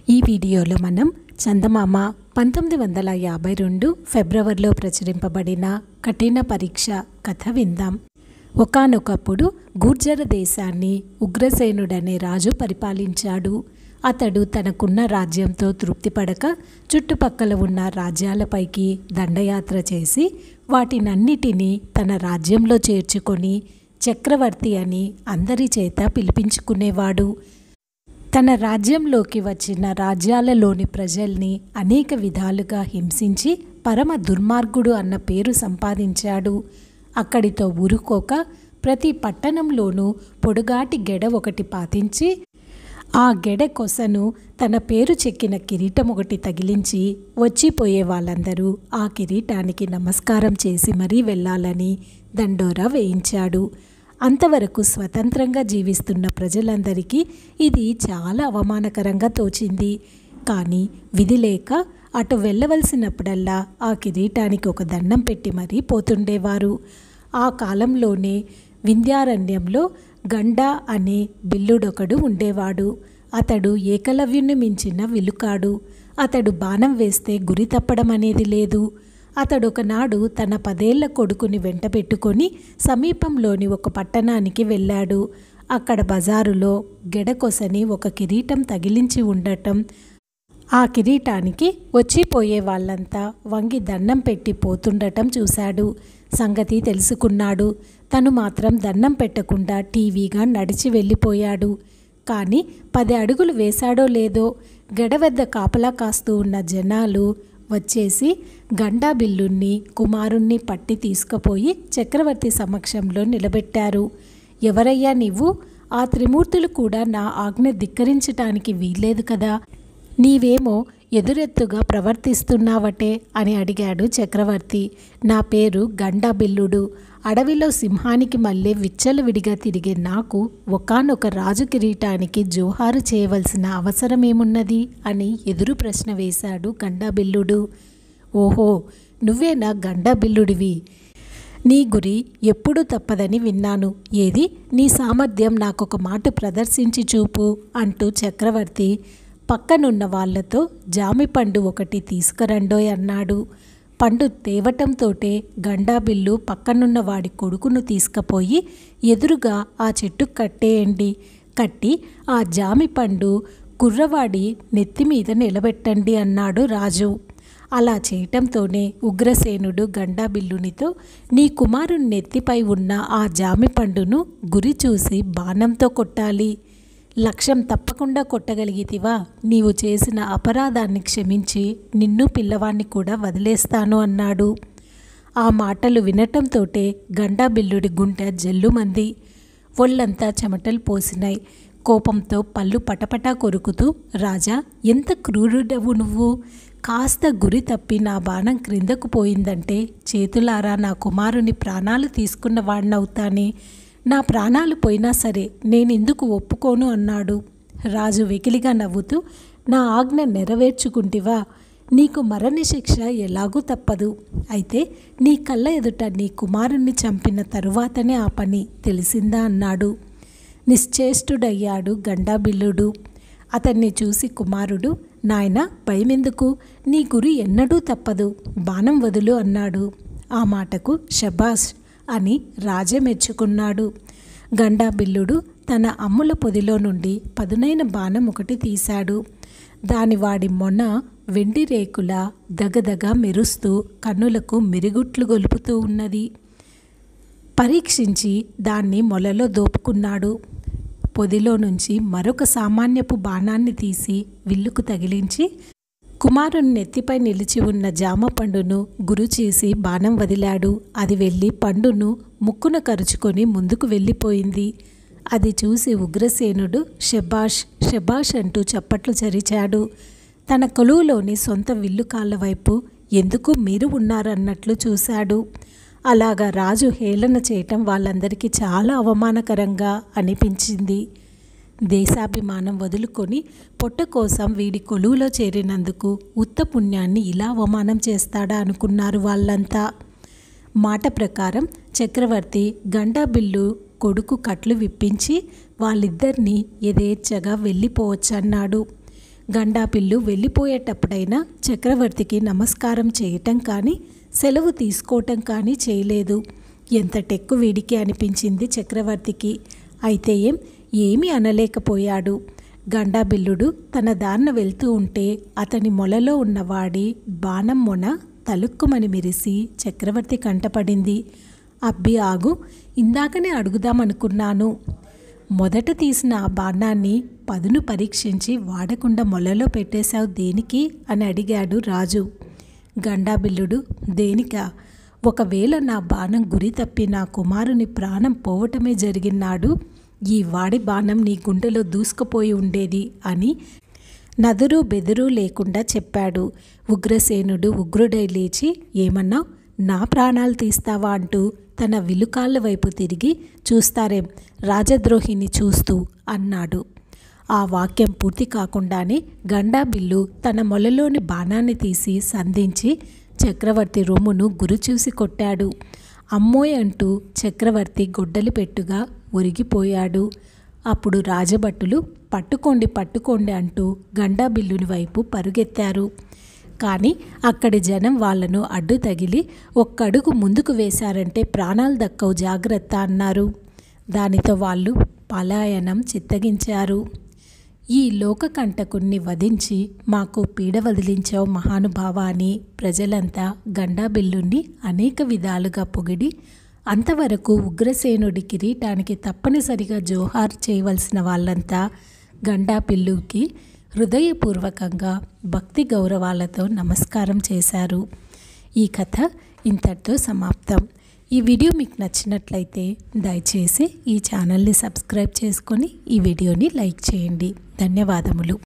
ఈ వీడియోలో మనం చందమామ 1952 ఫిబ్రవరిలో ప్రచురింపబడిన కఠిన పరీక్ష కథ విందాం. ఒకానొకప్పుడు గుర్జర దేశాన్ని ఉగ్రసేనుడనే రాజు పరిపాలించాడు. అతడు తనకున్న రాజ్యంతో తృప్తిపడక చుట్టుపక్కల ఉన్న రాజ్యాలపైకి దండయాత్ర చేసి వాటినన్నిటినీ తన రాజ్యంలో చేర్చుకొని చక్రవర్తి అని అందరి చేత పిలిపించుకునేవాడు. తన రాజ్యంలోకి వచ్చిన రాజ్యాలలోని ప్రజల్ని అనేక విధాలుగా హింసించి పరమ దుర్మార్గుడు అన్న పేరు సంపాదించాడు. అక్కడితో ఊరుకోక ప్రతి పట్టణంలోనూ పొడుగాటి గెడ ఒకటి పాతించి ఆ గెడ కొసను తన పేరు చెక్కిన కిరీటం ఒకటి తగిలించి వచ్చిపోయే వాళ్ళందరూ ఆ కిరీటానికి నమస్కారం చేసి మరీ వెళ్ళాలని దండోరా వేయించాడు. అంతవరకు స్వతంత్రంగా జీవిస్తున్న ప్రజలందరికీ ఇది చాలా అవమానకరంగా తోచింది. కానీ విధి లేక అటు వెళ్ళవలసినప్పుడల్లా ఆ కిరీటానికి ఒక దండం పెట్టి మరీ పోతుండేవారు. ఆ కాలంలోనే వింధ్యారణ్యంలో గండ అనే బిల్లుడొకడు ఉండేవాడు. అతడు ఏకలవ్యుని మించిన విలుకాడు. అతడు బాణం వేస్తే గురి తప్పడం అనేది లేదు. అతడు ఒకనాడు తన 10 ఏళ్ల కొడుకుని వెంట పెట్టుకొని సమీపంలోని ఒక పట్టణానికి వెళ్ళాడు. అక్కడ బజారులో గెడకొసని ఒక కిరీటం తగిలించి ఉండటం, ఆ కిరీటానికి వచ్చిపోయే వాళ్ళంతా వంగి దండం పెట్టి పోతుండటం చూశాడు. సంగతి తెలుసుకున్నాడు. తను మాత్రం దండం పెట్టకుండా టీవీగా నడిచి వెళ్ళిపోయాడు. కానీ 10 అడుగులు వేశాడో లేదో గెడ వద్ద కాపలా కాస్తూ ఉన్న జనాలు వచ్చేసి గండా బిల్లుణ్ణి కుమారుణ్ణి పట్టి తీసుకుపోయి చక్రవర్తి సమక్షంలో నిలబెట్టారు. ఎవరయ్యా నీవు? ఆ త్రిమూర్తులు కూడా నా ఆజ్ఞ ధిక్కరించటానికి వీల్లేదు కదా, నీవేమో ఎదురెత్తుగా ప్రవర్తిస్తున్నావటే అని అడిగాడు చక్రవర్తి. నా పేరు గండా బిల్లుడు. అడవిలో సింహానికి మళ్ళీ విచ్చలవిడిగా తిరిగే నాకు ఒకానొక రాజు కిరీటానికి జోహారు చేయవలసిన అవసరమేమున్నది అని ఎదురు ప్రశ్న వేశాడు గండాబిల్లుడు. ఓహో, నువ్వేనా గండాబిల్లుడివి? నీ గురి ఎప్పుడూ తప్పదని విన్నాను. ఏది నీ సామర్థ్యం నాకొక మాట ప్రదర్శించి చూపు అంటూ చక్రవర్తి పక్కనున్న వాళ్లతో జామిపండు ఒకటి తీసుకురండోయ్ అన్నాడు. పండు తేవటంతోటే గండాబిల్లు పక్కనున్న వాడి కొడుకును తీసుకుపోయి ఎదురుగా ఆ చెట్టు కట్టేయండి, కట్టి ఆ జామిపండు కుర్రవాడి నెత్తిమీద నిలబెట్టండి అన్నాడు రాజు. అలా చేయటంతోనే ఉగ్రసేనుడు గండాబిల్లునితో నీ కుమారుని నెత్తిపై ఉన్న ఆ జామిపండును గురి చూసి బాణంతో కొట్టాలి. లక్ష్యం తప్పకుండా కొట్టగలిగితివా? నీవు చేసిన అపరాధాన్ని క్షమించి నిన్ను పిల్లవాణ్ణి కూడా వదిలేస్తాను అన్నాడు. ఆ మాటలు వినటంతోటే గండాబిల్లుడి గుండె జల్లుమంది. ఒళ్ళంతా చెమటలు పోసినాయి. కోపంతో పళ్ళు పటపటా కొరుకుతూ, రాజా, ఎంత క్రూరుడవు నువ్వు! కాస్త గురి తప్పి నా బాణం క్రిందకు పోయిందంటే చేతులారా నా కుమారుని ప్రాణాలు తీసుకున్న వాడినవుతానే. నా ప్రాణాలు పోయినా సరే నేనెందుకు ఒప్పుకోను అన్నాడు. రాజు వెకిలిగా నవ్వుతూ, నా ఆజ్ఞ నెరవేర్చుకుంటివా? నీకు మరణశిక్ష ఎలాగూ తప్పదు. అయితే నీ కళ్ళ ఎదుట నీ కుమారుణ్ణి చంపిన తరువాతనే ఆ పని తెలిసిందా అన్నాడు. నిశ్చేష్టుడయ్యాడు గండాబిల్లుడు. అతన్ని చూసి కుమారుడు, నాయనా, భయమెందుకు? నీ గురి ఎన్నడూ తప్పదు, బాణం వదులు అన్నాడు. ఆ మాటకు షబాష్ అని రాజే మెచ్చుకున్నాడు. గండాబిల్లుడు తన అమ్ముల పొదిలో నుండి పదునైన బాణం ఒకటి తీశాడు. దాని వాడి మొన వెండి రేకుల దగదగ మెరుస్తూ కన్నులకు మిరుగుట్లు గొలుపుతూ ఉన్నది. పరీక్షించి దాన్ని మొలలో దోపుకున్నాడు. పొదిలో నుంచి మరొక సామాన్యపు బాణాన్ని తీసి విల్లుకు తగిలించి కుమారుని నెత్తిపై నిలిచి ఉన్న జామ పండును గురి చేసి బాణం వదిలాడు. అది వెళ్ళి పండును ముక్కున కరుచుకొని ముందుకు వెళ్ళిపోయింది. అది చూసి ఉగ్రసేనుడు షబాష్ షబాష్ అంటూ చప్పట్లు చరిచాడు. తన కొలువులోని సొంత విల్లుకాళ్ళ వైపు ఎందుకు మీరు ఉన్నారన్నట్లు చూశాడు. అలాగా రాజు హేళన చేయటం వాళ్ళందరికీ చాలా అవమానకరంగా అనిపించింది. దేశాభిమానం వదులుకొని పొట్ట కోసం వీడి కొలువులో చేరినందుకు ఉత్త పుణ్యాన్ని ఇలా అవమానం చేస్తాడా అనుకున్నారు వాళ్ళంతా. మాట ప్రకారం చక్రవర్తి గండాబిల్లు కొడుకు కట్లు విప్పించి వాళ్ళిద్దరినీ యథేచ్ఛగా వెళ్ళిపోవచ్చన్నాడు. గండాపిల్లు వెళ్ళిపోయేటప్పుడైనా చక్రవర్తికి నమస్కారం చేయటం కానీ సెలవు తీసుకోవటం కానీ చేయలేదు. ఎంత టెక్కు వీడికి అనిపించింది చక్రవర్తికి. అయితే ఏమీ అనలేకపోయాడు. గండాబిల్లుడు తన దారిన వెళ్తూ ఉంటే అతని మొలలో ఉన్నవాడి బాణం మొన తలుక్కుమని మెరిసి చక్రవర్తి కంటపడింది. అబ్బి ఆగు, ఇందాకనే అడుగుదామనుకున్నాను. మొదట తీసిన ఆ బాణాన్ని పదును పరీక్షించి వాడకుండా మొలలో పెట్టేశావు దేనికి అని అడిగాడు రాజు. గండాబిల్లుడు దేనికా? ఒకవేళ నా బాణం గురి తప్పి నా కుమారుని ప్రాణం పోవటమే జరిగినాడు ఈ వాడి బాణం నీ గుండెలో దూసుకుపోయి ఉండేది అని నదురు బెదురు లేకుండా చెప్పాడు. ఉగ్రసేనుడు ఉగ్రుడై లేచి, ఏమన్నావు? నా ప్రాణాలు తీస్తావా అంటూ తన విలుకాళ్ళ వైపు తిరిగి, చూస్తారేం రాజద్రోహిని చూస్తూ అన్నాడు. ఆ వాక్యం పూర్తి కాకుండానే గండాబిల్లు తన మొలలోని బాణాన్ని తీసి సంధించి చక్రవర్తి రొమ్మును గురిచూసి కొట్టాడు. అమ్మోయ్ అంటూ చక్రవర్తి గొడ్డలి పెట్టుగా ఒరిగిపోయాడు. అప్పుడు రాజభటులు పట్టుకోండి అంటూ గండాబిల్లుని వైపు పరుగెత్తారు. కానీ అక్కడి జనం వాళ్లను అడ్డు తగిలి ఒక్కడుగు ముందుకు వేశారంటే ప్రాణాలు దక్కవు జాగ్రత్త అన్నారు. దానితో వాళ్ళు పలాయనం చిత్తగించారు. ఈ లోకకంటకుణ్ణి వధించి మాకు పీడ వదిలించావు మహానుభావ అని ప్రజలంతా గండాబిల్లుని అనేక విధాలుగా పొగిడి, అంతవరకు ఉగ్రసేనుడి కిరీటానికి తప్పనిసరిగా జోహార్ చేయవలసిన వాళ్ళంతా గండాబిల్లుకి హృదయపూర్వకంగా భక్తి గౌరవాలతో నమస్కారం చేశారు. ఈ కథ ఇంతటితో సమాప్తం. ఈ వీడియో మీకు నచ్చినట్లయితే దయచేసి ఈ ఛానల్ని సబ్స్క్రైబ్ చేసుకొని ఈ వీడియోని లైక్ చేయండి. ధన్యవాదములు.